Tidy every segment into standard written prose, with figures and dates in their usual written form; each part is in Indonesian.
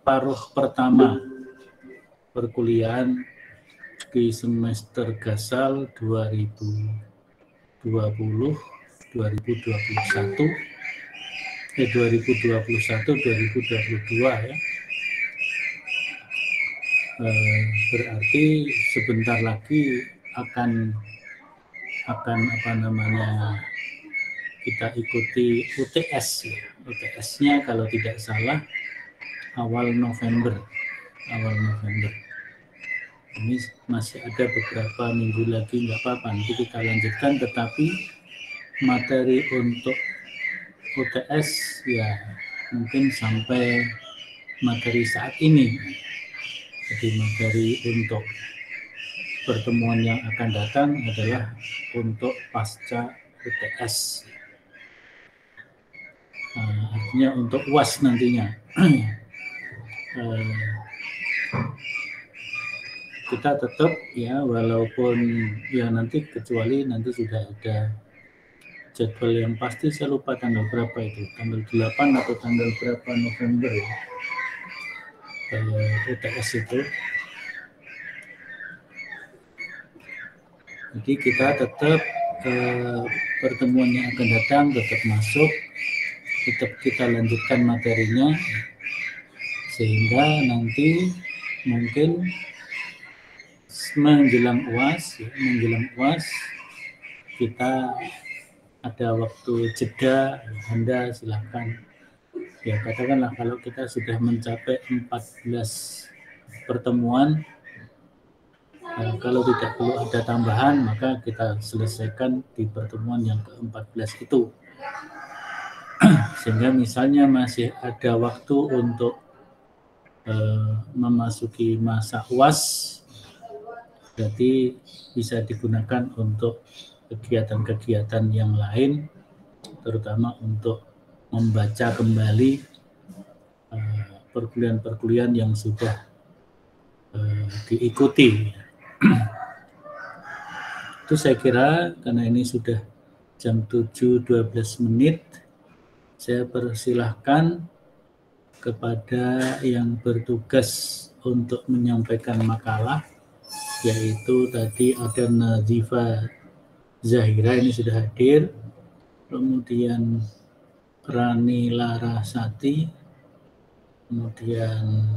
paruh pertama perkuliahan di semester Gasal 2021 ya. Berarti sebentar lagi akan kita ikuti UTS ya. UTS-nya kalau tidak salah awal November. Ini masih ada beberapa minggu lagi, nggak apa-apa, nanti kita lanjutkan, tetapi materi untuk UTS ya mungkin sampai materi saat ini. Jadi materi untuk pertemuan yang akan datang adalah untuk pasca UTS. Artinya untuk UAS nantinya. Kita tetap ya, walaupun ya nanti, kecuali nanti sudah ada jadwal yang pasti, saya lupa tanggal berapa itu, tanggal 8 atau tanggal berapa November ya, UTS itu. Jadi kita tetap pertemuan yang akan datang tetap masuk, tetap kita lanjutkan materinya, sehingga nanti mungkin menjelang UAS kita ada waktu jeda. Anda silakan ya, katakanlah kalau kita sudah mencapai 14 pertemuan, kalau tidak perlu ada tambahan, maka kita selesaikan di pertemuan yang ke-14 itu. Sehingga misalnya masih ada waktu untuk memasuki masa UAS, berarti bisa digunakan untuk kegiatan-kegiatan yang lain, terutama untuk membaca kembali perkuliahan-perkuliahan yang sudah diikuti. Itu saya kira, karena ini sudah jam 7.12 menit, saya persilahkan kepada yang bertugas untuk menyampaikan makalah, yaitu tadi ada Nazifa Zahira, ini sudah hadir, kemudian Rani Larasati, kemudian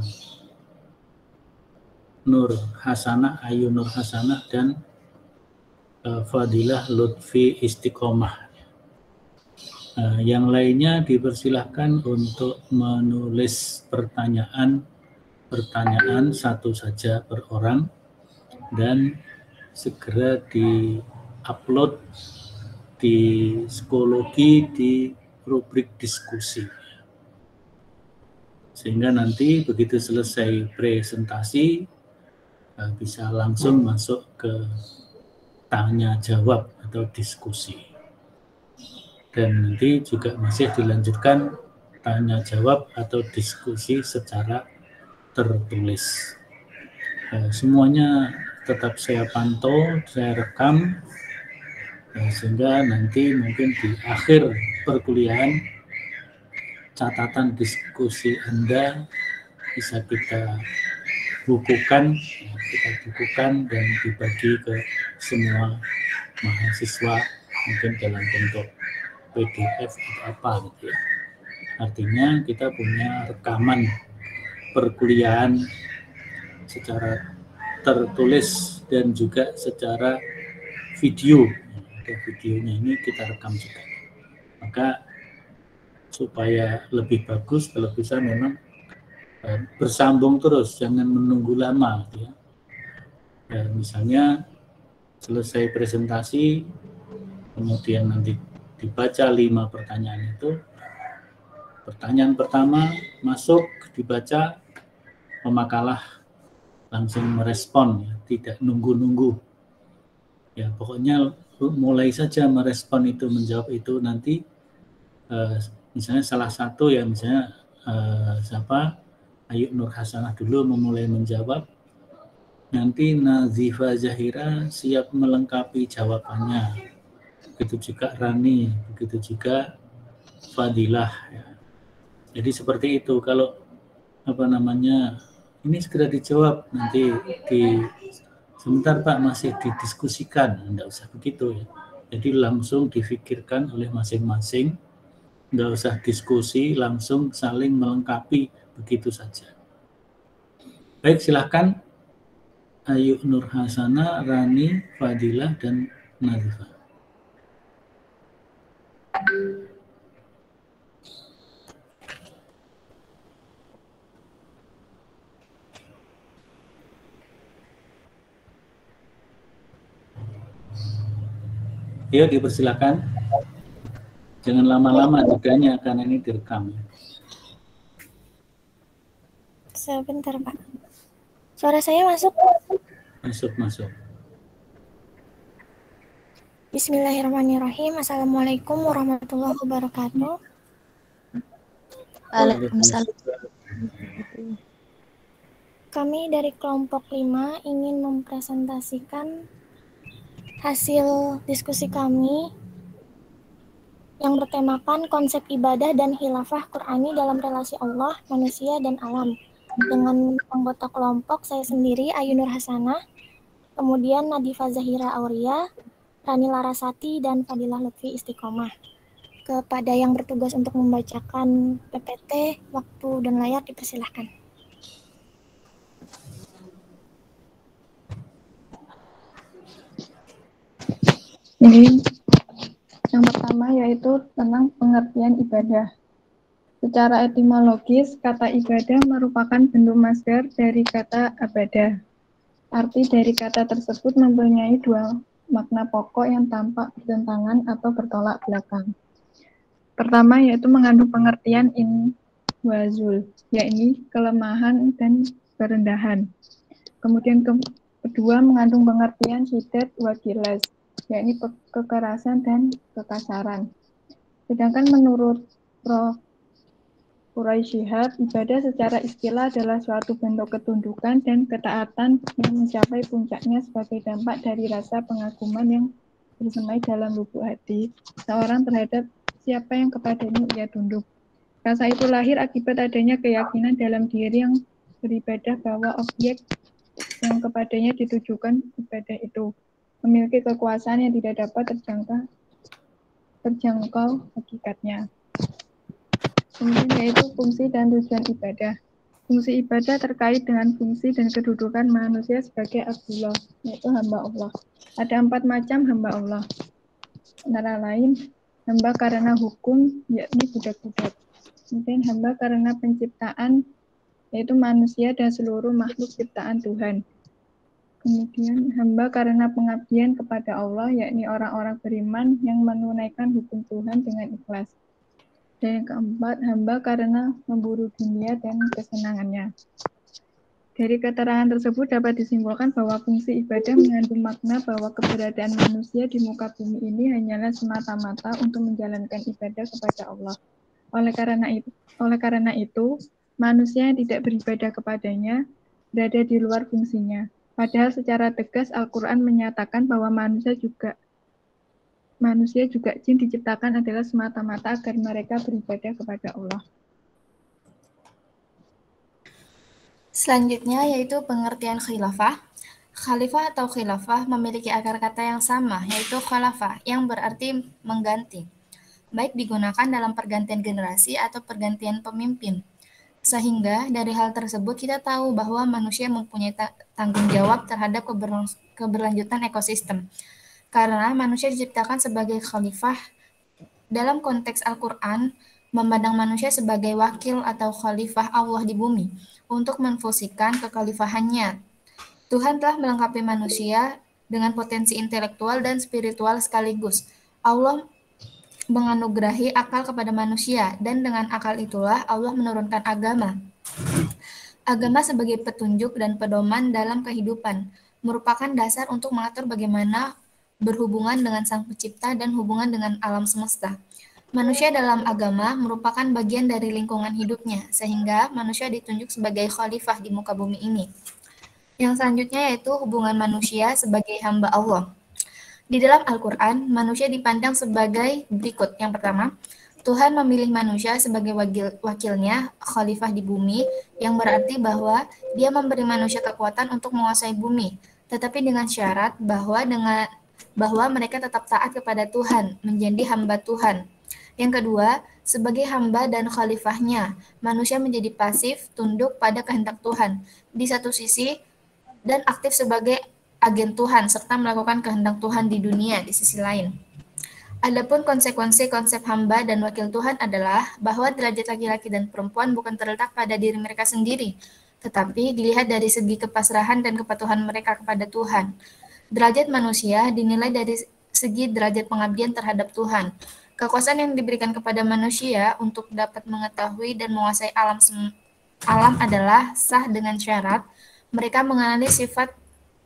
Ayu Nur Hasanah, dan Fadilah Lutfi Istiqomah. Yang lainnya dipersilahkan untuk menulis pertanyaan satu saja per orang, dan segera di-upload di psikologi di rubrik diskusi. Sehingga nanti begitu selesai presentasi bisa langsung masuk ke tanya jawab atau diskusi. Dan nanti juga masih dilanjutkan tanya jawab atau diskusi secara tertulis. Semuanya tetap saya pantau, saya rekam, sehingga nanti mungkin di akhir perkuliahan catatan diskusi Anda bisa kita bukukan dan dibagi ke semua mahasiswa, mungkin dalam bentuk PDF atau apa gitu ya. Artinya kita punya rekaman perkuliahan secara tertulis dan juga secara video. Ada videonya, ini kita rekam juga. Maka supaya lebih bagus, kalau bisa memang bersambung terus, jangan menunggu lama gitu ya. Misalnya selesai presentasi, kemudian nanti dibaca 5 pertanyaan itu. Pertanyaan pertama masuk, dibaca, pemakalah langsung merespon, ya, tidak nunggu-nunggu. Ya, pokoknya mulai saja merespon itu, menjawab itu. Nanti misalnya salah satu ya, misalnya Ayu Nur Hasanah dulu memulai menjawab, nanti Nazifa Zahira siap melengkapi jawabannya. Begitu juga Rani, begitu juga Fadilah. Ya. Jadi seperti itu. Kalau apa namanya, ini segera dijawab, nanti di sebentar Pak masih didiskusikan, enggak usah begitu ya. Jadi langsung difikirkan oleh masing-masing, enggak usah diskusi, langsung saling melengkapi begitu saja. Baik, silakan Ayu Nur Hasana, Rani, Fadilah, dan Nazifah. Yuk dipersilakan. Jangan lama-lama jedanya karena ini direkam. Sebentar Pak. Suara saya masuk? Masuk. Bismillahirrahmanirrahim. Assalamualaikum warahmatullahi wabarakatuh. Waalaikumsalam. Kami dari kelompok 5 ingin mempresentasikan hasil diskusi kami yang bertemakan konsep ibadah dan khilafah Qur'ani dalam relasi Allah, manusia, dan alam. Dengan anggota kelompok saya sendiri, Ayu Nur Hasanah, kemudian Nadifa Zahira Auria, Rani Larasati, dan Fadilah Lutfi Istiqomah. Kepada yang bertugas untuk membacakan PPT, waktu dan layar dipersilahkan. Jadi yang pertama yaitu tentang pengertian ibadah. Secara etimologis, kata ibadah merupakan bentuk masdar dari kata abadah. Arti dari kata tersebut mempunyai dua makna pokok yang tampak bertentangan atau bertolak belakang. Pertama yaitu mengandung pengertian inwazul, yakni kelemahan dan kerendahan. Kemudian kedua mengandung pengertian syiddat wa gilas, yakni kekerasan dan kekasaran. Sedangkan menurut Prof. Quraish Shihab, ibadah secara istilah adalah suatu bentuk ketundukan dan ketaatan yang mencapai puncaknya sebagai dampak dari rasa pengaguman yang bersemai dalam lubuk hati seorang terhadap siapa yang kepadanya ia tunduk. Rasa itu lahir akibat adanya keyakinan dalam diri yang beribadah bahwa objek yang kepadanya ditujukan ibadah itu memiliki kekuasaan yang tidak dapat terjangkau hakikatnya. Kemudian yaitu fungsi dan tujuan ibadah. Fungsi ibadah terkait dengan fungsi dan kedudukan manusia sebagai Abdullah, yaitu hamba Allah. Ada 4 macam hamba Allah. Antara lain, hamba karena hukum, yakni budak-budak. Kemudian hamba karena penciptaan, yaitu manusia dan seluruh makhluk ciptaan Tuhan. Kemudian hamba karena pengabdian kepada Allah, yakni orang-orang beriman yang menunaikan hukum Tuhan dengan ikhlas. Dan yang keempat, hamba karena memburu dunia dan kesenangannya. Dari keterangan tersebut dapat disimpulkan bahwa fungsi ibadah mengandung makna bahwa keberadaan manusia di muka bumi ini hanyalah semata-mata untuk menjalankan ibadah kepada Allah. Oleh karena itu, manusia yang tidak beribadah kepadanya berada di luar fungsinya. Padahal secara tegas Al-Quran menyatakan bahwa manusia juga jin diciptakan adalah semata-mata agar mereka beribadah kepada Allah. Selanjutnya yaitu pengertian khilafah. Khalifah atau khilafah memiliki akar kata yang sama, yaitu khalafah, yang berarti mengganti, baik digunakan dalam pergantian generasi atau pergantian pemimpin. Sehingga dari hal tersebut kita tahu bahwa manusia mempunyai tanggung jawab terhadap keberlanjutan ekosistem. Karena manusia diciptakan sebagai khalifah, dalam konteks Al-Quran, memandang manusia sebagai wakil atau khalifah Allah di bumi untuk menfusikan kekhalifahannya. Tuhan telah melengkapi manusia dengan potensi intelektual dan spiritual sekaligus. Allah menganugerahi akal kepada manusia, dan dengan akal itulah Allah menurunkan agama. Agama sebagai petunjuk dan pedoman dalam kehidupan merupakan dasar untuk mengatur bagaimana berhubungan dengan Sang Pencipta dan hubungan dengan alam semesta. Manusia dalam agama merupakan bagian dari lingkungan hidupnya, sehingga manusia ditunjuk sebagai khalifah di muka bumi ini. Yang selanjutnya yaitu hubungan manusia sebagai hamba Allah. Di dalam Al-Quran, manusia dipandang sebagai berikut. Yang pertama, Tuhan memilih manusia sebagai wakilnya, khalifah di bumi, yang berarti bahwa Dia memberi manusia kekuatan untuk menguasai bumi, tetapi dengan syarat bahwa mereka tetap taat kepada Tuhan, menjadi hamba Tuhan. Yang kedua, sebagai hamba dan khalifahnya, manusia menjadi pasif, tunduk pada kehendak Tuhan di satu sisi, dan aktif sebagai agen Tuhan, serta melakukan kehendak Tuhan di dunia di sisi lain. Adapun konsekuensi konsep hamba dan wakil Tuhan adalah bahwa derajat laki-laki dan perempuan bukan terletak pada diri mereka sendiri, tetapi dilihat dari segi kepasrahan dan kepatuhan mereka kepada Tuhan. Derajat manusia dinilai dari segi derajat pengabdian terhadap Tuhan. Kekuasaan yang diberikan kepada manusia untuk dapat mengetahui dan menguasai alam adalah sah dengan syarat mereka mengenali sifat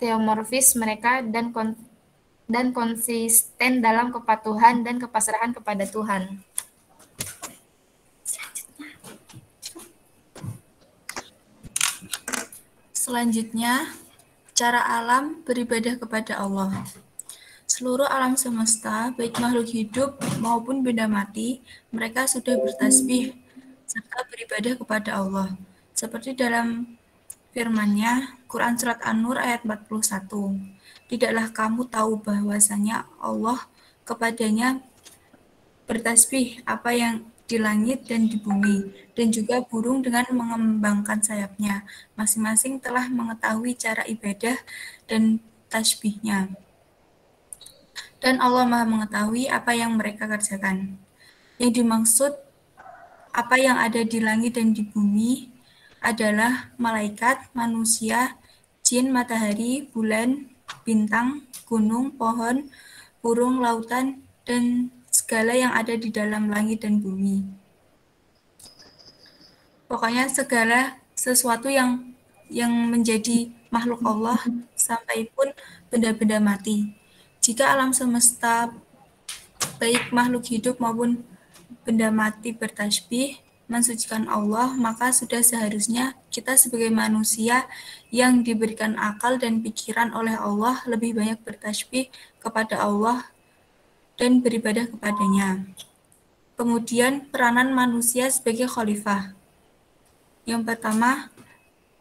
teomorfis mereka dan konsisten dalam kepatuhan dan kepasrahan kepada Tuhan. Selanjutnya, cara alam beribadah kepada Allah. Seluruh alam semesta, baik makhluk hidup maupun benda mati, mereka sudah bertasbih serta beribadah kepada Allah. Seperti dalam firman-Nya, Quran Surat An-Nur ayat 41. Tidaklah kamu tahu bahwasanya Allah kepadanya bertasbih apa yang di langit dan di bumi, dan juga burung dengan mengembangkan sayapnya. Masing-masing telah mengetahui cara ibadah dan tasbihnya. Dan Allah Maha mengetahui apa yang mereka kerjakan. Yang dimaksud apa yang ada di langit dan di bumi adalah malaikat, manusia, jin, matahari, bulan, bintang, gunung, pohon, burung, lautan, dan segala yang ada di dalam langit dan bumi. Pokoknya segala sesuatu yang menjadi makhluk Allah sampai pun benda-benda mati. Jika alam semesta baik makhluk hidup maupun benda mati bertasbih mensucikan Allah, maka sudah seharusnya kita sebagai manusia yang diberikan akal dan pikiran oleh Allah lebih banyak bertasbih kepada Allah dan beribadah kepadanya. Kemudian peranan manusia sebagai khalifah. Yang pertama,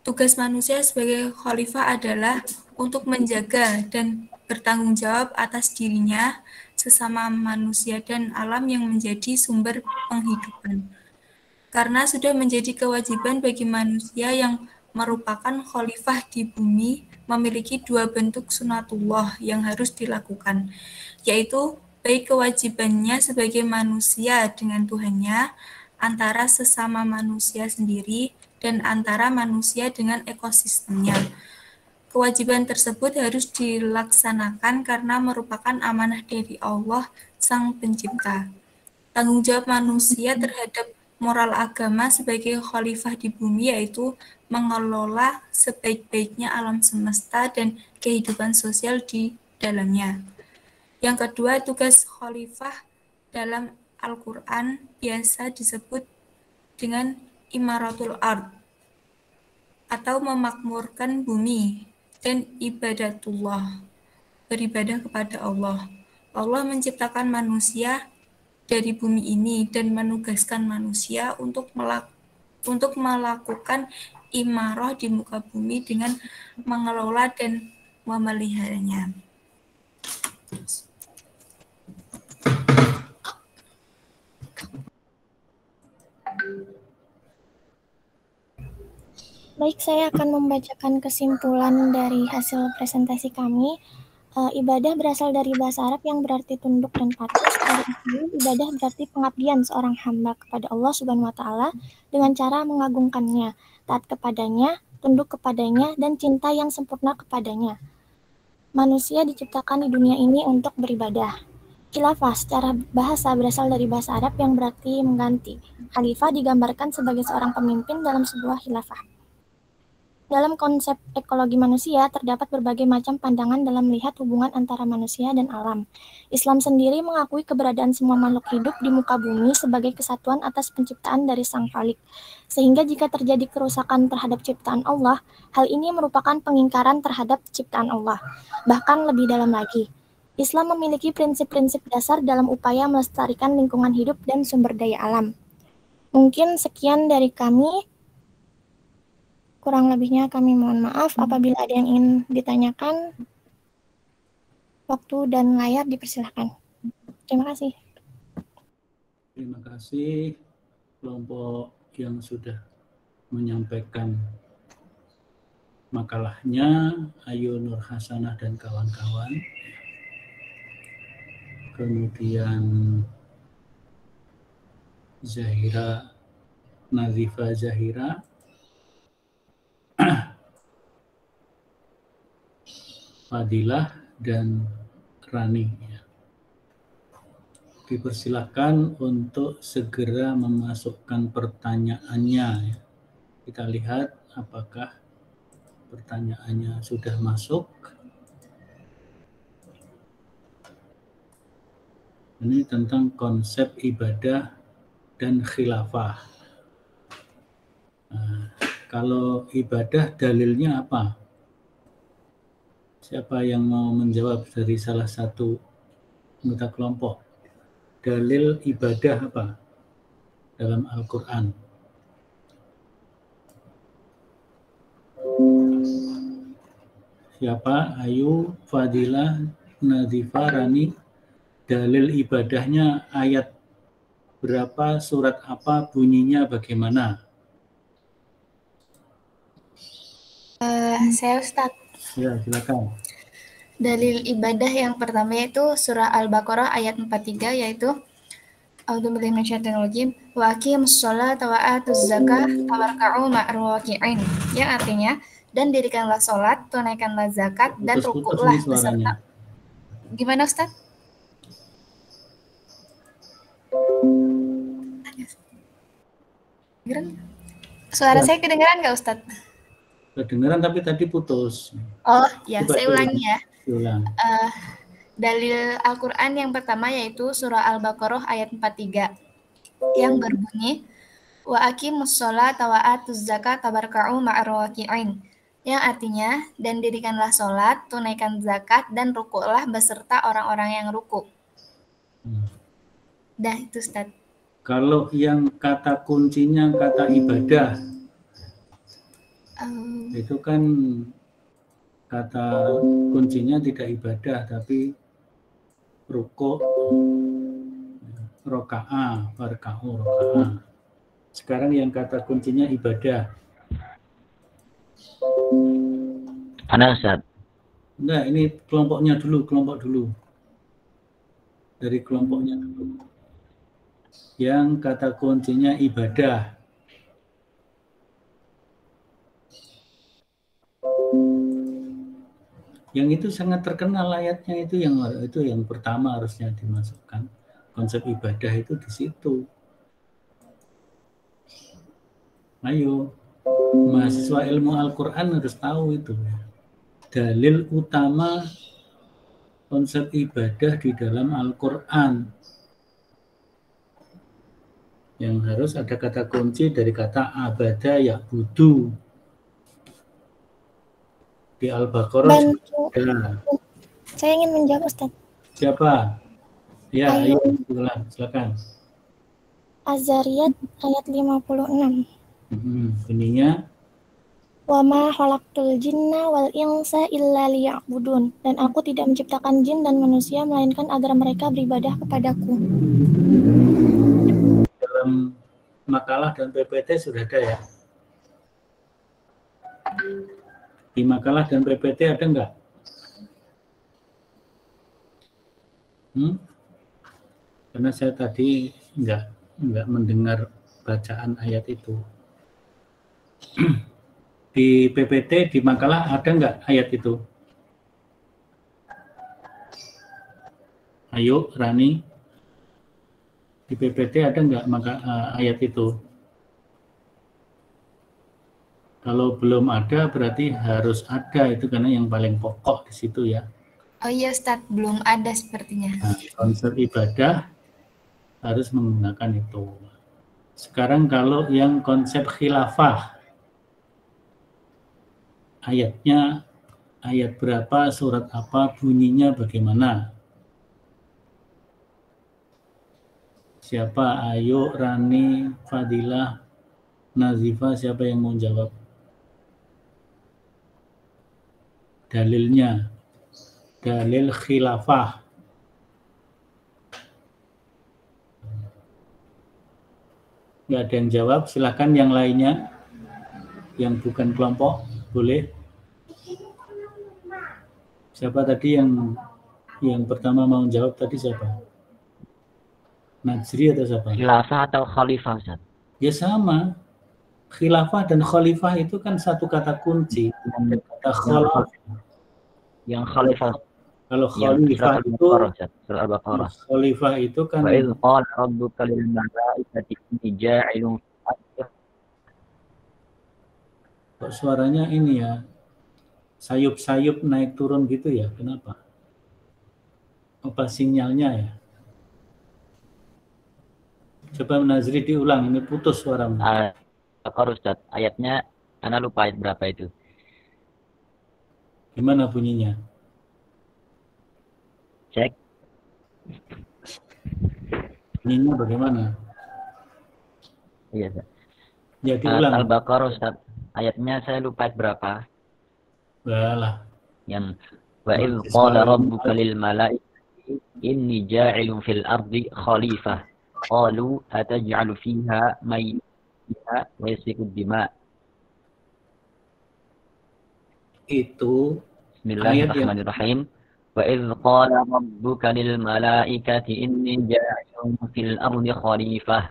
tugas manusia sebagai khalifah adalah untuk menjaga dan bertanggung jawab atas dirinya, sesama manusia dan alam yang menjadi sumber penghidupan. Karena sudah menjadi kewajiban bagi manusia yang merupakan khalifah di bumi memiliki dua bentuk sunatullah yang harus dilakukan, yaitu baik kewajibannya sebagai manusia dengan Tuhannya, antara sesama manusia sendiri, dan antara manusia dengan ekosistemnya. Kewajiban tersebut harus dilaksanakan karena merupakan amanah dari Allah, Sang Pencipta. Tanggung jawab manusia terhadap moral agama sebagai khalifah di bumi yaitu mengelola sebaik-baiknya alam semesta dan kehidupan sosial di dalamnya. Yang kedua, tugas khalifah dalam Al-Quran biasa disebut dengan imaratul ard atau memakmurkan bumi, dan ibadatullah, beribadah kepada Allah. Allah menciptakan manusia dari bumi ini dan menugaskan manusia untuk melakukan imarah di muka bumi dengan mengelola dan memeliharanya. Baik, saya akan membacakan kesimpulan dari hasil presentasi kami. Ibadah berasal dari bahasa Arab yang berarti tunduk dan patuh. Secara asli, ibadah berarti pengabdian seorang hamba kepada Allah Subhanahu wa Ta'ala dengan cara mengagungkannya, taat kepadanya, tunduk kepadanya, dan cinta yang sempurna kepadanya. Manusia diciptakan di dunia ini untuk beribadah. Khilafah secara bahasa berasal dari bahasa Arab yang berarti mengganti. Khalifah digambarkan sebagai seorang pemimpin dalam sebuah khilafah. Dalam konsep ekologi manusia, terdapat berbagai macam pandangan dalam melihat hubungan antara manusia dan alam. Islam sendiri mengakui keberadaan semua makhluk hidup di muka bumi sebagai kesatuan atas penciptaan dari Sang Khalik. Sehingga jika terjadi kerusakan terhadap ciptaan Allah, hal ini merupakan pengingkaran terhadap ciptaan Allah. Bahkan lebih dalam lagi, Islam memiliki prinsip-prinsip dasar dalam upaya melestarikan lingkungan hidup dan sumber daya alam. Mungkin sekian dari kami. Kurang lebihnya kami mohon maaf. Apabila ada yang ingin ditanyakan, waktu dan layar dipersilakan. Terima kasih. Terima kasih kelompok yang sudah menyampaikan makalahnya, Ayu Nur Hasanah dan kawan-kawan. Kemudian Zahira, Nazifa Zahira, Fadilah, dan Rani. Dipersilakan untuk segera memasukkan pertanyaannya. Kita lihat apakah pertanyaannya sudah masuk. Ini tentang konsep ibadah dan khilafah. Nah, kalau ibadah dalilnya apa? Siapa yang mau menjawab dari salah satu anggota kelompok? Dalil ibadah apa dalam Al-Quran? Siapa? Ayu, Fadilah, Nazifa, Rani. Dalil ibadahnya ayat berapa, surat apa, bunyinya bagaimana? Saya Ustadz. Ya, silakan. Dalil ibadah yang pertama yaitu surah Al-Baqarah ayat 43, yaitu A'udzubillahi minasyaitonir rajim wa aqimus sholata wa atuz zakah tawarka'u ma'ar raki'in, yang artinya dan dirikanlah sholat, tunaikanlah zakat, dan rukuklah beserta. Gimana Ustaz? Suara saya kedengeran nggak Ustaz? Kedengeran tapi tadi putus. Oh ya, saya ulangi ya. Ulang. Dalil Al-Quran yang pertama yaitu surah Al-Baqarah ayat 43 yang berbunyi wa aqimus sholata wa atuz zakata tawarka'u ma'ar raki'in, yang artinya dan dirikanlah sholat, tunaikan zakat, dan rukuklah beserta orang-orang yang ruku. Dah itu Ustaz. Kalau yang kata kuncinya kata ibadah, itu kan kata kuncinya tidak ibadah tapi rukuk, roka'ah, warka'u, roka'ah. Sekarang yang kata kuncinya ibadah. Ada Ustaz? Enggak, ini kelompok dulu. Dari kelompoknya dulu. Yang kata kuncinya ibadah. Yang itu sangat terkenal ayatnya, itu yang pertama harusnya dimasukkan. Konsep ibadah itu di situ. Ayo, mahasiswa ilmu Al-Quran harus tahu itu. Dalil utama konsep ibadah di dalam Al-Quran. Yang harus ada kata kunci dari kata abada ya'budu. Di Al-Baqarah juga. Saya ingin menjawab Ustaz. Siapa? Ya, ayo silakan. Az-Zariyat ayat 56. Bunyinya Wa ma khalaqtul jinna wal insa illa liya'budun, dan aku tidak menciptakan jin dan manusia melainkan agar mereka beribadah kepadaku. Dalam makalah dan PPT sudah ada ya? Di makalah dan PPT ada enggak? Karena saya tadi enggak mendengar bacaan ayat itu. Di PPT, di makalah ada enggak ayat itu? Ayo, Rani. Di PPT ada enggak ayat itu? Kalau belum ada berarti harus ada itu, karena yang paling pokok di situ ya. Oh iya Ustaz, belum ada sepertinya. Nah, konsep ibadah harus menggunakan itu. Sekarang kalau yang konsep khilafah, ayatnya ayat berapa, surat apa, bunyinya bagaimana? Siapa? Ayu, Rani, Fadilah, Nazifa, siapa yang mau jawab? Dalilnya. Dalil khilafah. Nggak ada yang jawab, silakan yang lainnya. Yang bukan kelompok, boleh. Siapa tadi yang pertama mau jawab tadi siapa? Najri atau siapa? Khilafah atau khalifah, Ustaz? Ya sama. Khilafah dan khalifah itu kan satu kata kunci. Kata khalifah. Yang khalifah. Kalau khalifah itu Surah Al-Baqarah. Khalifah itu kan Wa idz qala rabbuka lil malaikati inni ja'ilun kok suaranya ini ya sayup-sayup naik turun gitu ya, kenapa? Apa sinyalnya ya? Coba Nazri diulang, ini putus suaramu. Al-Baqarah, Ustaz. Ayatnya ana lupa ayat berapa itu. Gimana bunyinya? Cek. Bunyinya bagaimana? Iya, Ustaz. Ya diulang. Al-Baqarah, Ustaz. Ayatnya saya lupa ayat berapa. Walah. Yang wa idz qala rabbuka lil malaikati inni ja'ilun fil ardi khalifah. Qalu ataj'alu fiha may fiha wa yasfiku dima. Itu Bismillahirrahmanirrahim. Wa idz qala rabbuka lil malaikati inni ja'ilun fil ardi khalifah.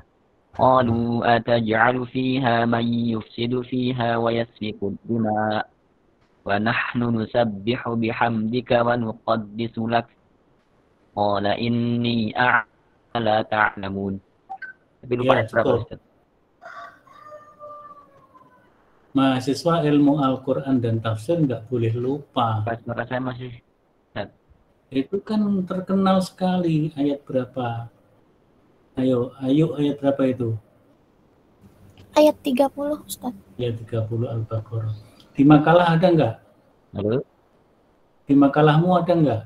Qalu ataj'alu fiha may yufsidu fiha wa yasfiku dima. Wa nahnu nusabbihu bihamdika wa nuqaddisu lak. Qala inni a'la ta'lamun. Tapi lupa ya, berapa, Ustaz? Mahasiswa ilmu Al-Quran dan tafsir nggak boleh lupa. Suara saya masih. Itu kan terkenal sekali. Ayat berapa? Ayo ayat berapa itu? Ayat 30, Ustaz. Ayat 30 Al-Baqarah. Di makalah ada nggak? Halo? Di makalahmu ada nggak?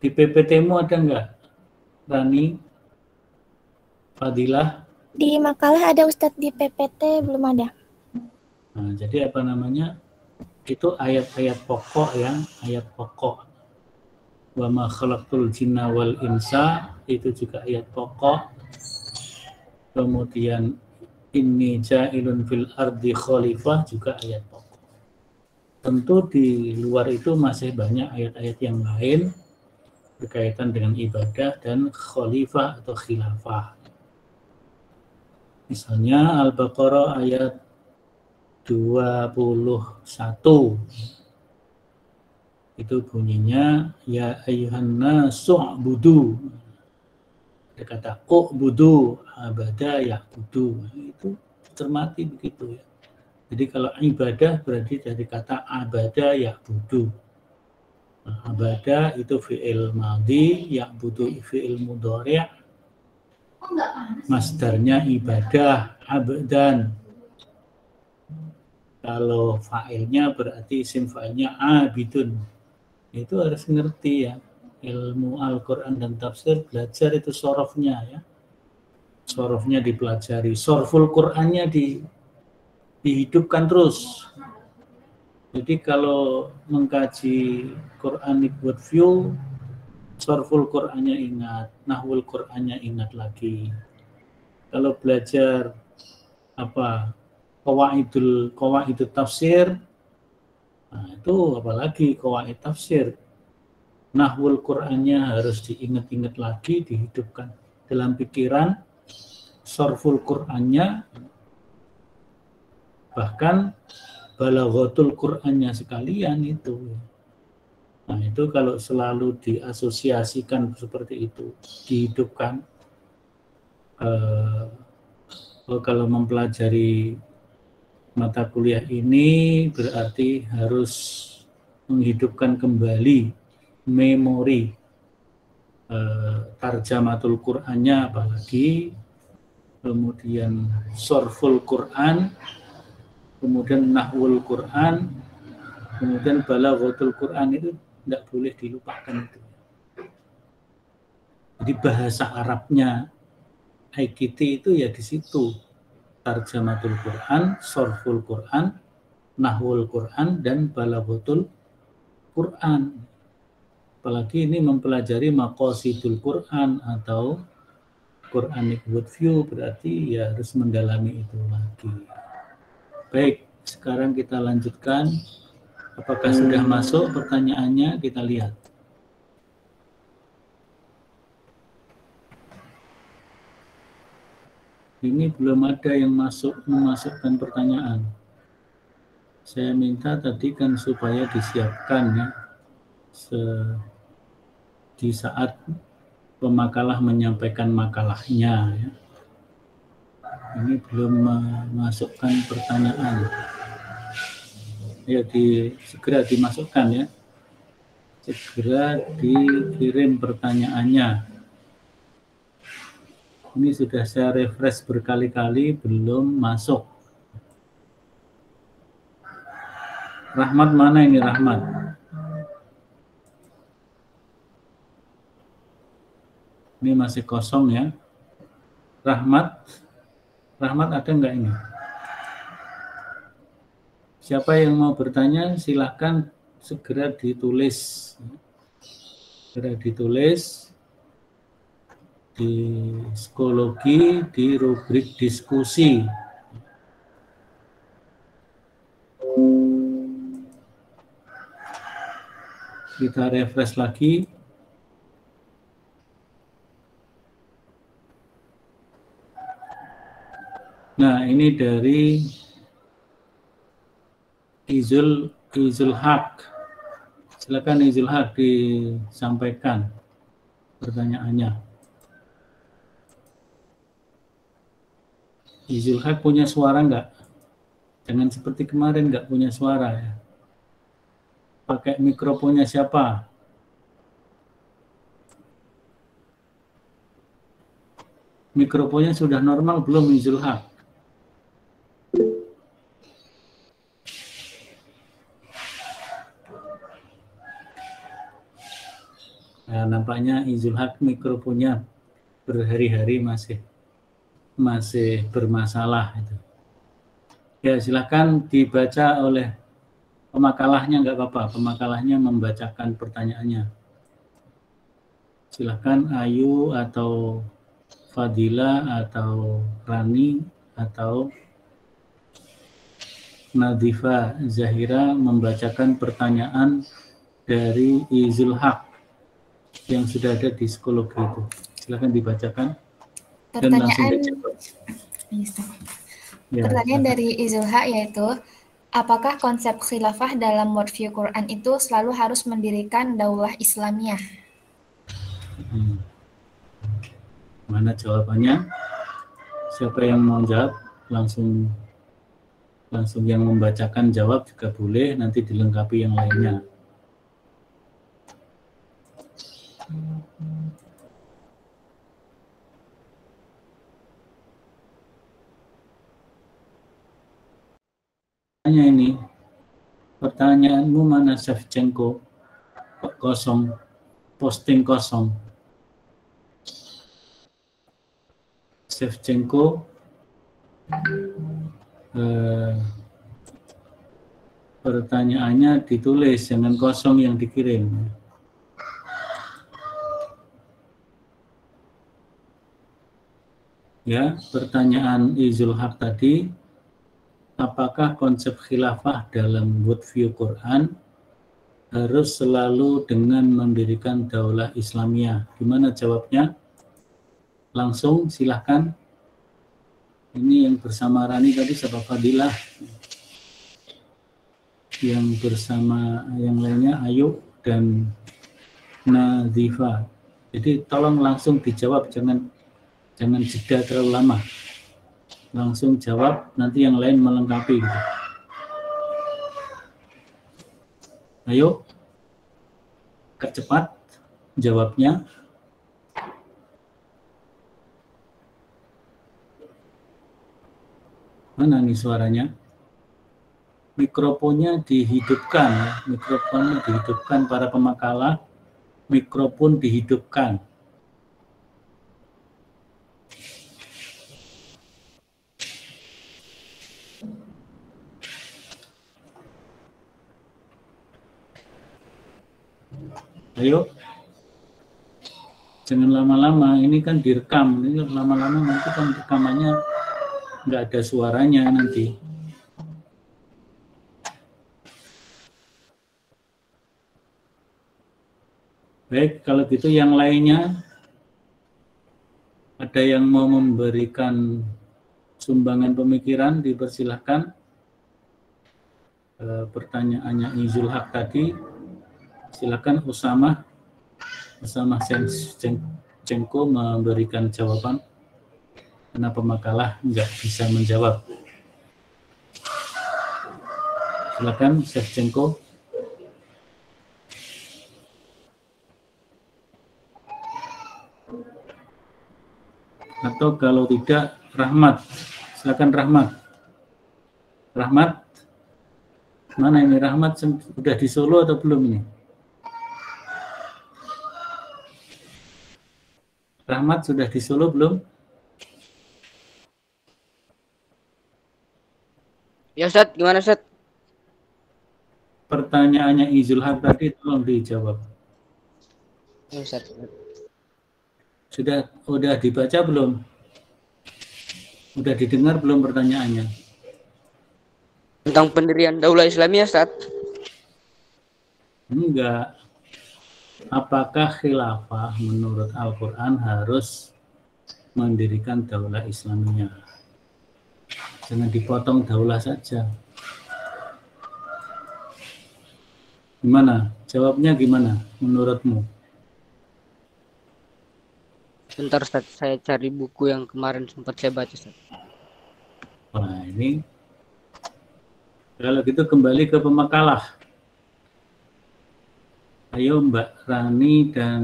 Di PPT-mu ada nggak? Rani? Fadilah? Di makalah ada, Ustaz, di PPT belum ada. Nah, jadi apa namanya? Itu ayat-ayat pokok ya, ayat pokok. Wa ma khalaqtul jinna wal insa, itu juga ayat pokok. Kemudian inni ja'ilun fil ardi khalifah juga ayat pokok. Tentu di luar itu masih banyak ayat-ayat yang lain berkaitan dengan ibadah dan khalifah atau khilafah. Misalnya Al-Baqarah ayat 21. Itu bunyinya ya ayyuhan nasu'budu. Ada kata u'budu, abada ya'budu. Itu cermati begitu ya. Jadi kalau ibadah berarti dari kata abada ya'budu. Nah, abada itu fi'il madhi, ya'budu fi'il mudhari'. Masdarnya ibadah, abdan. Kalau fa'ilnya berarti isim fa'ilnya abidun. Itu harus ngerti ya. Ilmu Al-Quran dan tafsir belajar itu sorofnya ya. Sorofnya dipelajari. Sorful Qurannya dihidupkan terus. Jadi kalau mengkaji Quranic worldview, sorful Qurannya ingat, nahwul Qurannya ingat lagi. Kalau belajar qawaidul tafsir, nah itu apalagi qawaid tafsir. Nahwul Qurannya harus diingat-ingat lagi, dihidupkan dalam pikiran. Sorful Qurannya, bahkan balaghatul Qurannya sekalian itu. Nah itu kalau selalu diasosiasikan seperti itu, dihidupkan. Kalau mempelajari mata kuliah ini berarti harus menghidupkan kembali memori tarjamatul Qur'annya, apalagi kemudian sorful Qur'an, kemudian nahwul Qur'an, kemudian balaghatul Qur'an, itu tidak boleh dilupakan itu. Jadi bahasa Arabnya IKT itu ya di situ. Tarjamatul Quran, Sorful Quran, Nahwul Quran, dan Balaghatul Quran. Apalagi ini mempelajari Maqasidul Quran atau Quranic Worldview, berarti ya harus mendalami itu lagi. Baik, sekarang kita lanjutkan. Apakah sudah masuk pertanyaannya? Kita lihat. Ini belum ada yang memasukkan pertanyaan. Saya minta tadi kan supaya disiapkan ya. Di saat pemakalah menyampaikan makalahnya ya. Ini belum memasukkan pertanyaan. Ya segera dimasukkan ya. Segera dikirim pertanyaannya. Ini sudah saya refresh berkali-kali belum masuk. Rahmat mana ini Rahmat? Ini masih kosong ya. Rahmat ada enggak ini? Siapa yang mau bertanya silahkan segera ditulis. Segera ditulis di psikologi di rubrik diskusi. Kita refresh lagi. Nah, ini dari Izul Haq. Silakan Izul Haq disampaikan pertanyaannya. Izul Haq punya suara enggak? Jangan seperti kemarin enggak punya suara ya. Pakai mikrofonnya siapa? Mikrofonnya sudah normal belum Izul Haq? Nah, nampaknya Izul Haq mikrofonnya berhari-hari masih bermasalah itu. Ya, silakan dibaca oleh pemakalahnya, enggak apa-apa. Pemakalahnya membacakan pertanyaannya. Silakan Ayu atau Fadila atau Rani atau Nadifa Zahira membacakan pertanyaan dari Izul Haq yang sudah ada di psikologi itu. Silakan dibacakan dan langsung dijawab. Ya, pertanyaan dari Izul Haq yaitu, apakah konsep khilafah dalam worldview Quran itu selalu harus mendirikan daulah Islamiyah? Mana jawabannya? Siapa yang mau jawab? Langsung yang membacakan jawab juga boleh, nanti dilengkapi yang lainnya. Ini pertanyaanmu mana Shevchenko? Kosong, posting kosong. Shevchenko pertanyaannya ditulis, jangan kosong yang dikirim. Ya, pertanyaan Izul Haq tadi, apakah konsep khilafah dalam worldview Quran harus selalu dengan mendirikan daulah Islamiyah? Gimana jawabnya? Langsung silahkan. Ini yang bersama Rani tadi siapa? Fadilah. Yang bersama yang lainnya Ayu dan Nadifa. Jadi tolong langsung dijawab, jangan jeda terlalu lama. Langsung jawab, nanti yang lain melengkapi gitu. Ayo, agak cepat jawabnya. Mana nih suaranya? Mikrofonnya dihidupkan ya. Mikrofonnya dihidupkan para pemakalah. Mikrofon dihidupkan. Ayo, jangan lama-lama, ini kan direkam, ini lama-lama nanti kan rekamannya nggak ada suaranya nanti. Baik, kalau gitu yang lainnya, ada yang mau memberikan sumbangan pemikiran, dipersilahkan. Pertanyaannya Izul Haq tadi, silakan Usama Cengko memberikan jawaban. Kenapa makalah nggak bisa menjawab? Silakan Syekh Cengko. Atau kalau tidak Rahmat, silakan Rahmat. Rahmat, mana ini Rahmat? Sudah di Solo atau belum ini? Rahmat sudah di Solo belum? Ya Ustaz, gimana Ustaz? Pertanyaannya Izul Haq tadi tolong dijawab. Ya Ustaz. Sudah dibaca belum? Udah didengar belum pertanyaannya? Tentang pendirian Daulah Islamiyah Ustaz? Enggak. Apakah khilafah menurut Al-Quran harus mendirikan Daulah Islamiyah? Jangan dipotong daulah saja. Gimana? Jawabnya gimana menurutmu? Bentar Ustaz, saya cari buku yang kemarin sempat saya baca Ustaz. Nah ini, kalau gitu kembali ke pemakalah. Ayo Mbak Rani dan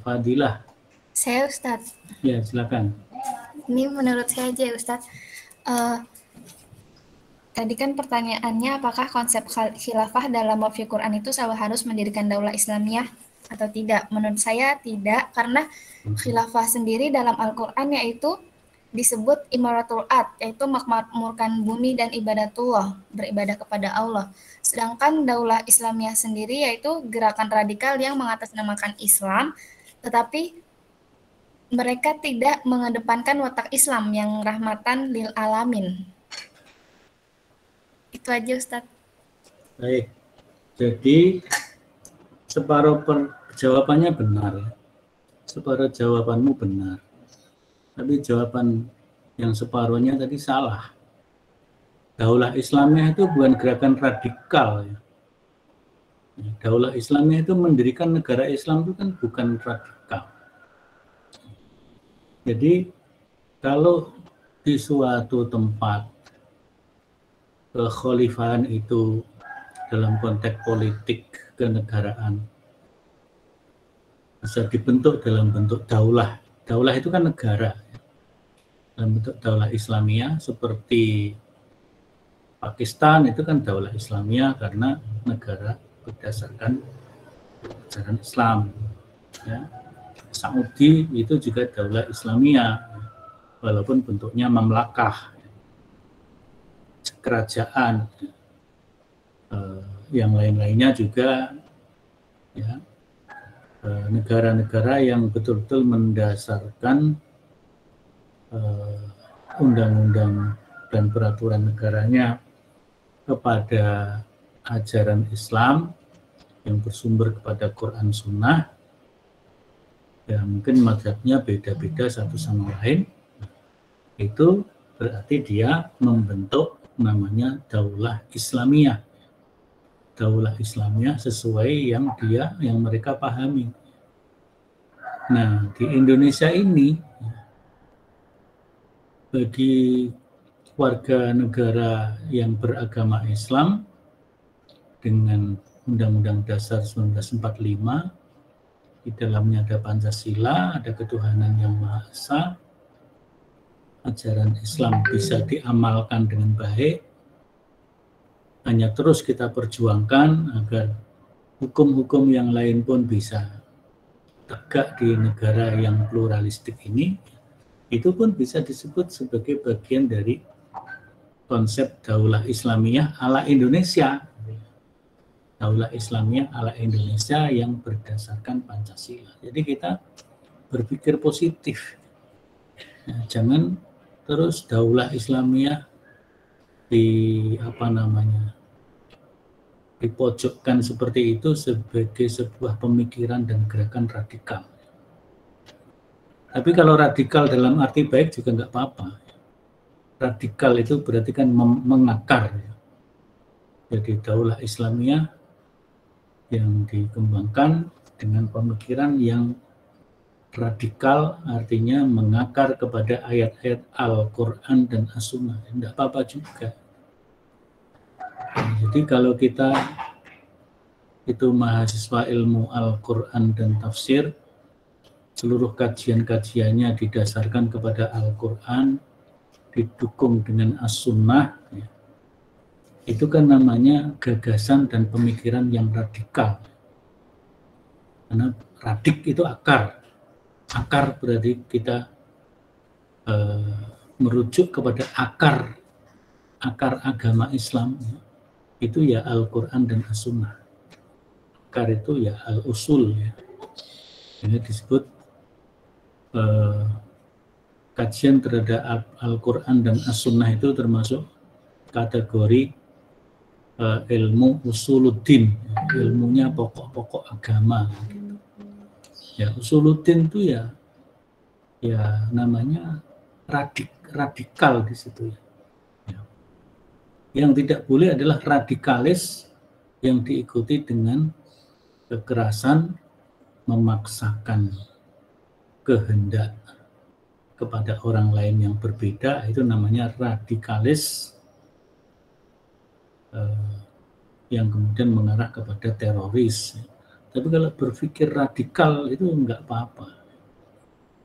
Fadilah. Saya Ustadz. Ya silakan. Ini menurut saya aja Ustadz. Tadi kan pertanyaannya apakah konsep khilafah dalam wafil Quran itu selalu harus mendirikan daulah Islamiyah atau tidak? Menurut saya tidak, karena khilafah sendiri dalam Al-Quran yaitu disebut imaratul ad, yaitu memakmurkan bumi dan ibadatullah, beribadah kepada Allah. Sedangkan daulah Islamiyah sendiri yaitu gerakan radikal yang mengatasnamakan Islam, tetapi mereka tidak mengedepankan watak Islam yang rahmatan lil alamin. Itu aja Ustadz. Baik, jadi separuh jawabannya benar. Separuh jawabanmu benar. Tapi jawaban yang separuhnya tadi salah. Daulah Islamiyah itu bukan gerakan radikal. Daulah Islamiyah itu mendirikan negara Islam itu kan bukan radikal. Jadi kalau di suatu tempat kekhalifahan itu dalam konteks politik kenegaraan bisa dibentuk dalam bentuk daulah. Daulah itu kan negara. Dalam bentuk daulah Islamiyah seperti Pakistan itu kan daulah Islamiyah karena negara berdasarkan ajaran Islam. Ya. Saudi itu juga daulah Islamiyah walaupun bentuknya mamlakah, kerajaan, yang lain-lainnya juga ya, negara-negara yang betul-betul mendasarkan undang-undang dan peraturan negaranya kepada ajaran Islam yang bersumber kepada Quran Sunnah. Ya mungkin mazhabnya beda-beda satu sama lain, itu berarti dia membentuk namanya daulah Islamiyah. Daulah Islamiyah sesuai yang mereka pahami. Nah, di Indonesia ini bagi warga negara yang beragama Islam dengan Undang-Undang Dasar 1945, di dalamnya ada Pancasila, ada ketuhanan yang Maha Esa, ajaran Islam bisa diamalkan dengan baik, hanya terus kita perjuangkan agar hukum-hukum yang lain pun bisa tegak di negara yang pluralistik ini, itu pun bisa disebut sebagai bagian dari konsep daulah Islamiyah ala Indonesia. Daulah Islamiyah ala Indonesia yang berdasarkan Pancasila. Jadi kita berpikir positif. Nah, jangan terus daulah Islamiyah dipojokkan seperti itu sebagai sebuah pemikiran dan gerakan radikal. Tapi kalau radikal dalam arti baik juga nggak apa-apa. Radikal itu berarti kan mengakar. Jadi daulah Islamiyah yang dikembangkan dengan pemikiran yang radikal, artinya mengakar kepada ayat-ayat Al-Quran dan As-Sunnah. Tidak apa-apa juga. Jadi kalau kita itu mahasiswa ilmu Al-Quran dan tafsir, seluruh kajian-kajiannya didasarkan kepada Al-Quran, didukung dengan As-Sunnah, itu kan namanya gagasan dan pemikiran yang radikal. Karena radik itu akar. Akar berarti kita merujuk kepada akar agama Islam, itu ya Al-Quran dan As-Sunnah. Akar itu ya al-usul, ya. Ini disebut kajian terhadap Al-Quran dan As-Sunnah itu termasuk kategori ilmu usuluddin, ilmunya pokok-pokok agama. Ya, usuluddin itu ya namanya radikal di situ. Ya. Yang tidak boleh adalah radikalis yang diikuti dengan kekerasan, memaksakan kehendak kepada orang lain yang berbeda, itu namanya radikalis yang kemudian mengarah kepada teroris. Tapi kalau berpikir radikal itu enggak apa-apa,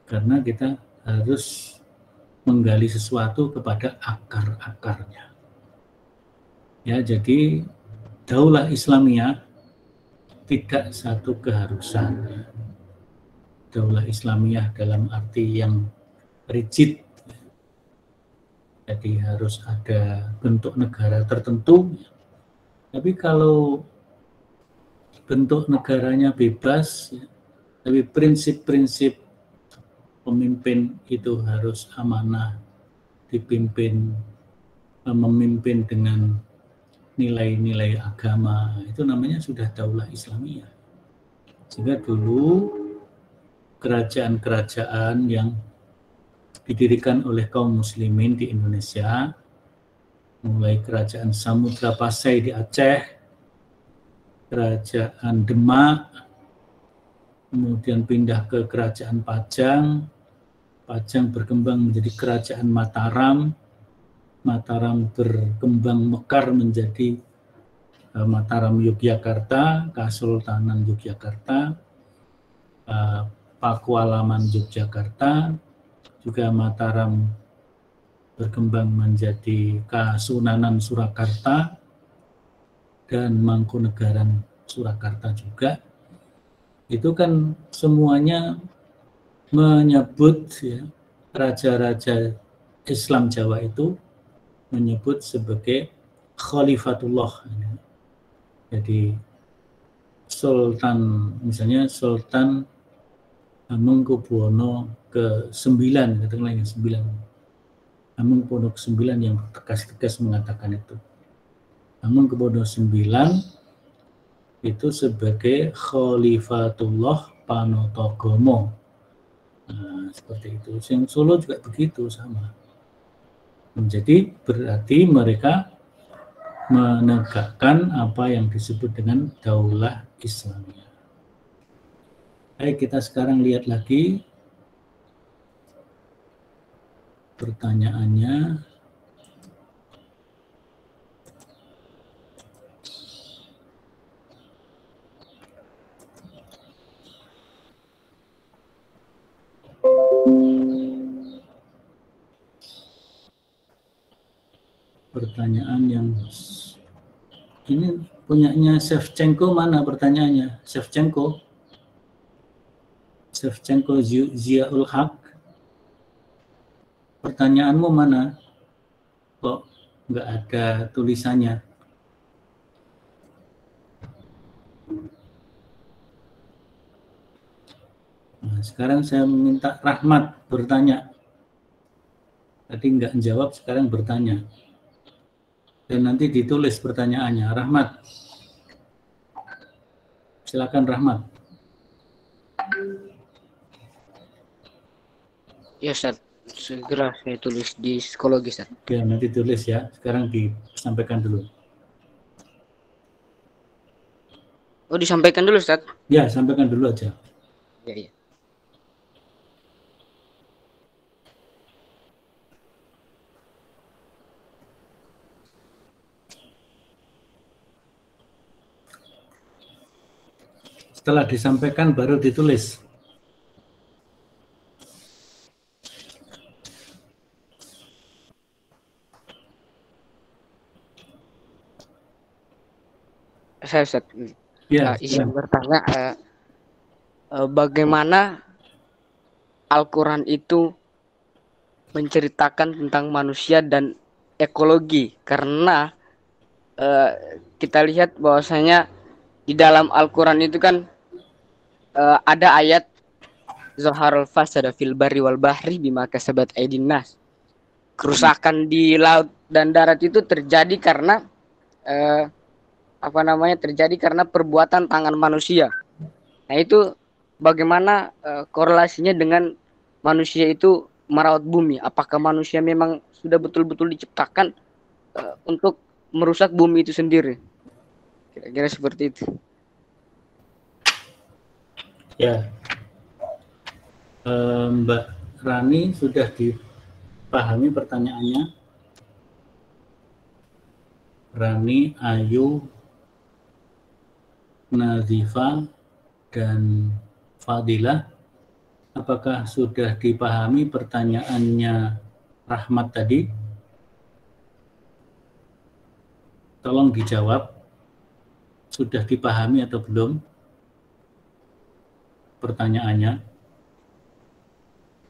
karena kita harus menggali sesuatu kepada akar-akarnya. Ya, jadi daulah Islamiyah tidak satu keharusan. Daulah Islamiyah dalam arti yang rigid, jadi harus ada bentuk negara tertentu. Tapi kalau bentuk negaranya bebas, tapi prinsip-prinsip pemimpin itu harus amanah, memimpin dengan nilai-nilai agama, itu namanya sudah daulah Islamiyah. Sehingga dulu kerajaan-kerajaan yang didirikan oleh kaum muslimin di Indonesia, mulai kerajaan Samudra Pasai di Aceh, kerajaan Demak, kemudian pindah ke kerajaan Pajang, Pajang berkembang menjadi kerajaan Mataram, Mataram berkembang mekar menjadi Mataram Yogyakarta, Kesultanan Yogyakarta, Pakualaman Yogyakarta, juga Mataram berkembang menjadi Kasunanan Surakarta dan Mangkunegaran Surakarta juga. Itu kan semuanya menyebut, ya, raja-raja Islam Jawa itu menyebut sebagai Khalifatullah. Jadi Sultan, misalnya Sultan Hamengkubuwono ke-9, katakanlah yang 9. Hamengkubuwono ke-9 yang tegas-tegas mengatakan itu. Hamengkubuwono ke-9 itu sebagai Khalifatullah Panotogomo. Nah, seperti itu. Yang Solo juga begitu, sama. Jadi berarti mereka menegakkan apa yang disebut dengan daulah Islamiyah. Baik, kita sekarang lihat lagi pertanyaannya. Pertanyaan yang ini punyanya Shevchenko, mana pertanyaannya? Shevchenko Ziaul Haq. Pertanyaanmu mana? Kok nggak ada tulisannya? Nah, sekarang saya minta Rahmat bertanya. Tadi nggak menjawab, sekarang bertanya. Dan nanti ditulis pertanyaannya. Rahmat. Silakan Rahmat. Ya Ustaz, segera saya tulis di psikologi Ustaz. Ya, nanti tulis ya. Sekarang disampaikan dulu. Oh, disampaikan dulu Ustaz? Ya, sampaikan dulu aja. Ya, ya. Setelah disampaikan baru ditulis. Saya Ustaz, Ya, izin bertanya, bagaimana Al-Quran itu menceritakan tentang manusia dan ekologi? Karena kita lihat bahwasanya di dalam Al-Quran itu kan ada ayat Zaharul fasada fil barri wal bahri bima kasabat aydin nas. Kerusakan di laut dan darat itu terjadi karena terjadi karena perbuatan tangan manusia. Nah, itu bagaimana korelasinya dengan manusia itu merawat bumi? Apakah manusia memang sudah betul-betul diciptakan untuk merusak bumi itu sendiri? Kira-kira seperti itu. Ya, Mbak Rani sudah dipahami pertanyaannya. Rani, Ayu, Nazifa, dan Fadilah, apakah sudah dipahami pertanyaannya Rahmat tadi? Tolong dijawab. Sudah dipahami atau belum pertanyaannya?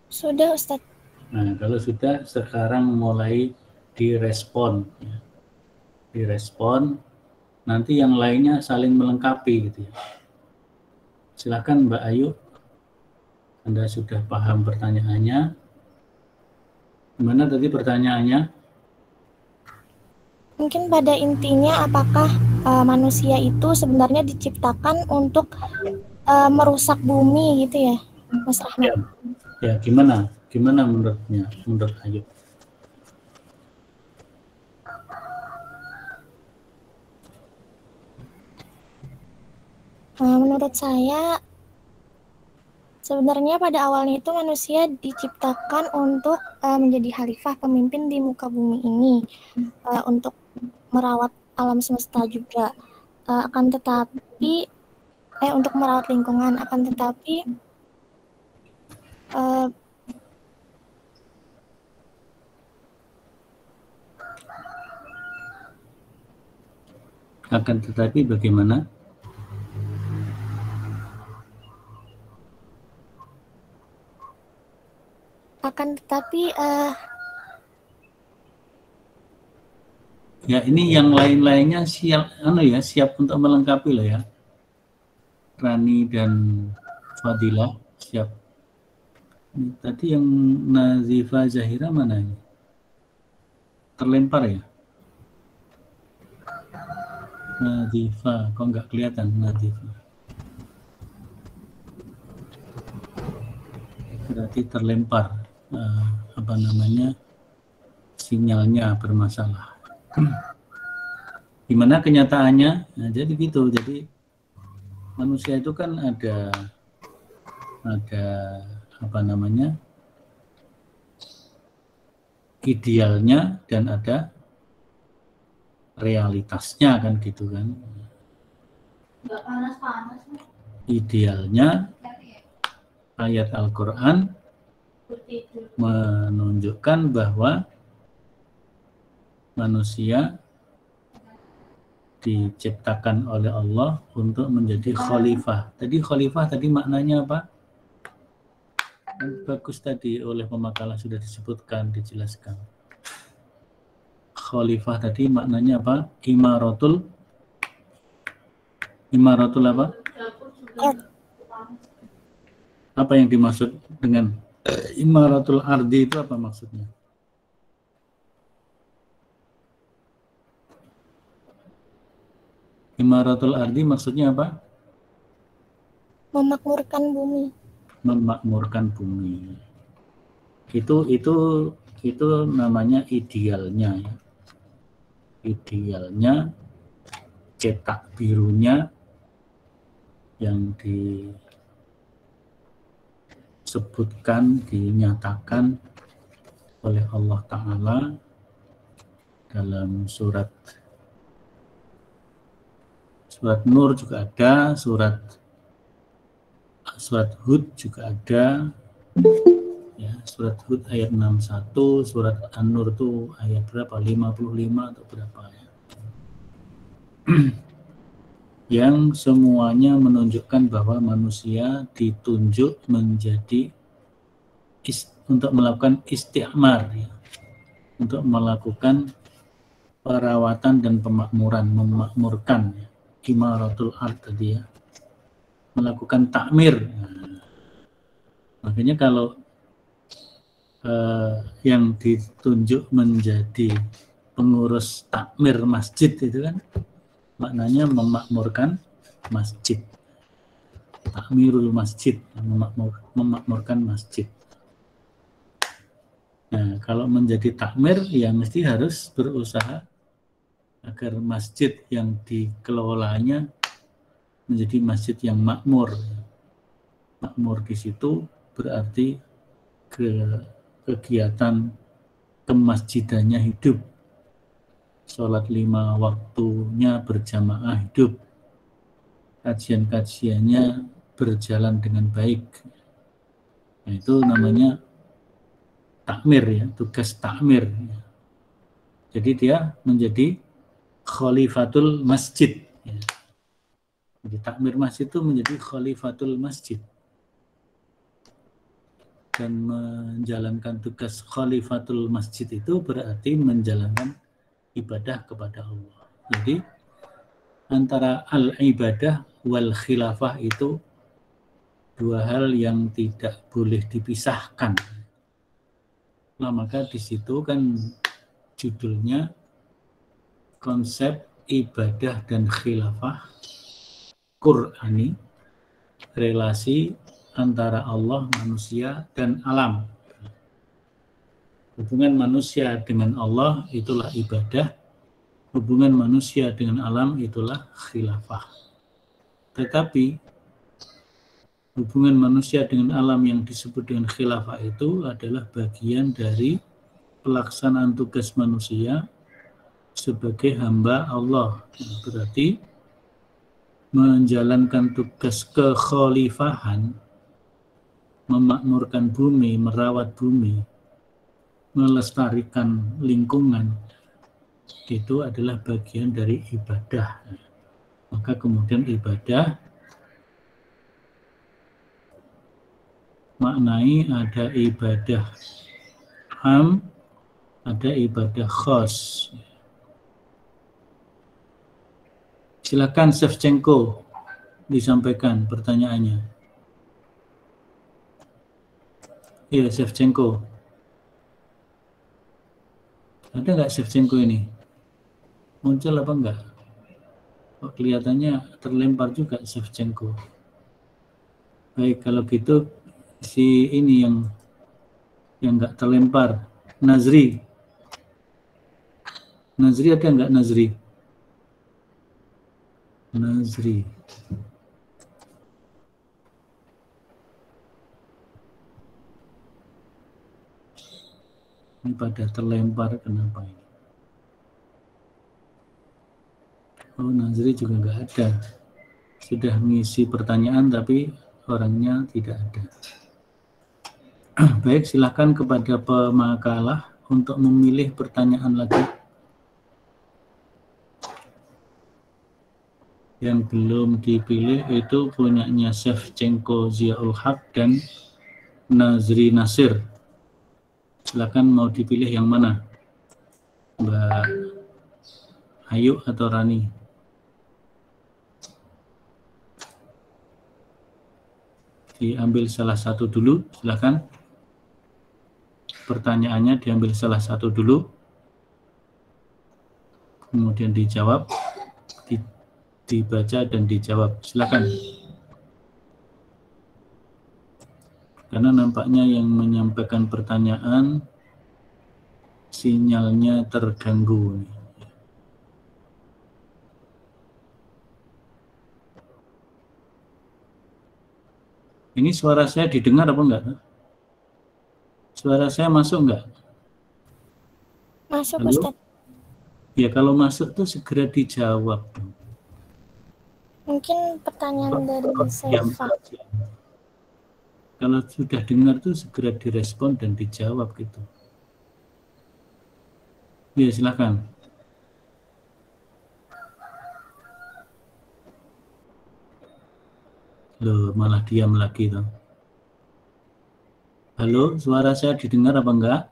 Sudah, Ustadz. Nah, kalau sudah, sekarang mulai direspon. Direspon, nanti yang lainnya saling melengkapi gitu ya. Silakan Mbak Ayu, Anda sudah paham pertanyaannya. Gimana tadi pertanyaannya? Mungkin pada intinya apakah manusia itu sebenarnya diciptakan untuk merusak bumi gitu ya, Mas Rahmat? Ya, gimana? Gimana menurutnya, menurut Ayu? Menurut saya, sebenarnya pada awalnya itu manusia diciptakan untuk menjadi khalifah, pemimpin di muka bumi ini, untuk merawat alam semesta juga. Akan tetapi, untuk merawat lingkungan, akan tetapi bagaimana? Ya, ini yang lain-lainnya siap untuk melengkapi loh ya. Rani dan Fadilah siap. Ini tadi yang Nazifa Zahira mana ini? Terlempar ya? Nazifa, kok nggak kelihatan Nazifa? Berarti terlempar, sinyalnya bermasalah. Gimana kenyataannya? Nah, jadi gitu. Jadi manusia itu kan ada idealnya dan ada realitasnya kan gitu kan. Idealnya ayat Al-Quran menunjukkan bahwa manusia diciptakan oleh Allah untuk menjadi khalifah. Tadi khalifah tadi maknanya apa? Bagus tadi oleh pemakalah sudah disebutkan, dijelaskan. Khalifah tadi maknanya apa? Imaratul apa? Apa yang dimaksud dengan imaratul ardi itu apa maksudnya? Imaratul ardi maksudnya apa? Memakmurkan bumi. Memakmurkan bumi. Itu namanya idealnya ya. Idealnya cetak birunya yang disebutkan, dinyatakan oleh Allah Ta'ala dalam surat Nur juga ada, surat Hud juga ada, ya, surat Hud ayat 61, surat An-Nur itu ayat berapa? 55 atau berapa ya? Yang semuanya menunjukkan bahwa manusia ditunjuk menjadi untuk melakukan isti'mar, ya, untuk melakukan perawatan dan pemakmuran, memakmurkan, ya, imaratul ard tadi ya, melakukan takmir. Nah, makanya kalau yang ditunjuk menjadi pengurus takmir masjid itu kan maknanya memakmurkan masjid. Takmirul masjid, memakmurkan masjid. Nah, kalau menjadi takmir ya mesti harus berusaha agar masjid yang dikelolanya menjadi masjid yang makmur. Makmur di situ berarti kegiatan kemasjidannya hidup, sholat 5 waktunya berjamaah hidup, kajian-kajiannya berjalan dengan baik. Nah, itu namanya takmir ya, tugas takmir. Jadi dia menjadi khalifatul masjid. Jadi takmir masjid itu menjadi khalifatul masjid. Dan menjalankan tugas khalifatul masjid itu berarti menjalankan ibadah kepada Allah. Jadi antara al-ibadah wal khilafah itu dua hal yang tidak boleh dipisahkan. Nah, maka di situ kan judulnya konsep ibadah dan khilafah Qur'ani, relasi antara Allah, manusia, dan alam. Hubungan manusia dengan Allah itulah ibadah, hubungan manusia dengan alam itulah khilafah. Tetapi hubungan manusia dengan alam yang disebut dengan khilafah itu adalah bagian dari pelaksanaan tugas manusia sebagai hamba Allah. Berarti menjalankan tugas kekhalifahan, memakmurkan bumi, merawat bumi, melestarikan lingkungan, itu adalah bagian dari ibadah. Maka kemudian ibadah maknai ada ibadah am, ada ibadah khas. Silakan Shevchenko disampaikan pertanyaannya. Iya, Shevchenko. Ada nggak Shevchenko ini? Muncul apa enggak? Oh, kelihatannya terlempar juga Shevchenko. Baik, kalau gitu si ini yang nggak terlempar, Nazri. Nazri ada nggak Nazri? Nazri. Ini pada terlempar, kenapa ini? Oh, Nazri juga nggak ada. Sudah ngisi pertanyaan tapi orangnya tidak ada. Baik, silakan kepada pemakalah untuk memilih pertanyaan lagi. Yang belum dipilih itu punyanya Shevchenko Ziaul Haq dan Nazri Nasir. Silakan mau dipilih yang mana? Mbak Ayu atau Rani? diambil salah satu dulu, silakan. Pertanyaannya diambil salah satu dulu, kemudian dijawab, dibaca dan dijawab. Silakan. Karena nampaknya yang menyampaikan pertanyaan sinyalnya terganggu. Ini suara saya didengar apa enggak? Suara saya masuk enggak? Masuk, Halo? Ustaz. Ya, kalau masuk tuh segera dijawab. Mungkin pertanyaan dari Diam Saifa. saja. Kalau sudah dengar tuh segera direspon dan dijawab gitu. Ya, silakan. Loh, malah diam lagi tuh. Halo, suara saya didengar apa enggak?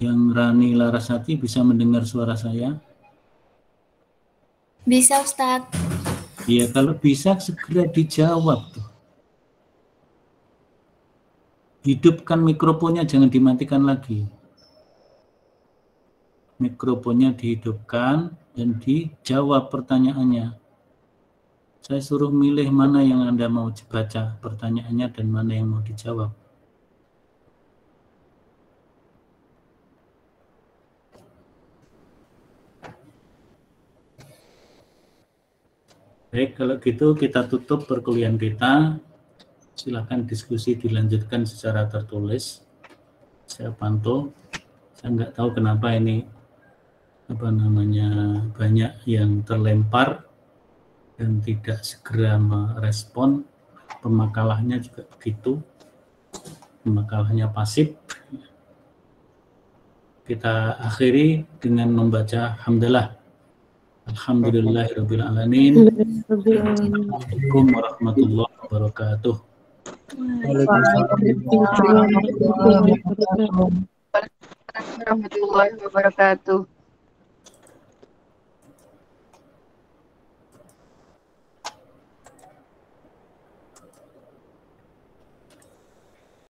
Yang Rani Larasati bisa mendengar suara saya? Bisa, Ustadz. Iya, kalau bisa segera dijawab tuh. Hidupkan mikrofonnya, jangan dimatikan lagi. Mikrofonnya dihidupkan dan dijawab pertanyaannya. Saya suruh milih mana yang Anda mau baca pertanyaannya dan mana yang mau dijawab. Baik, kalau gitu kita tutup perkuliahan kita. Silakan diskusi dilanjutkan secara tertulis. Saya pantau. Saya nggak tahu kenapa ini banyak yang terlempar dan tidak segera merespon. Pemakalahnya juga begitu. Pemakalahnya pasif. Kita akhiri dengan membaca hamdalah. Alhamdulillahirrahmanirrahim. Assalamualaikum warahmatullahi wabarakatuh. Waalaikumsalam warahmatullahi wabarakatuh.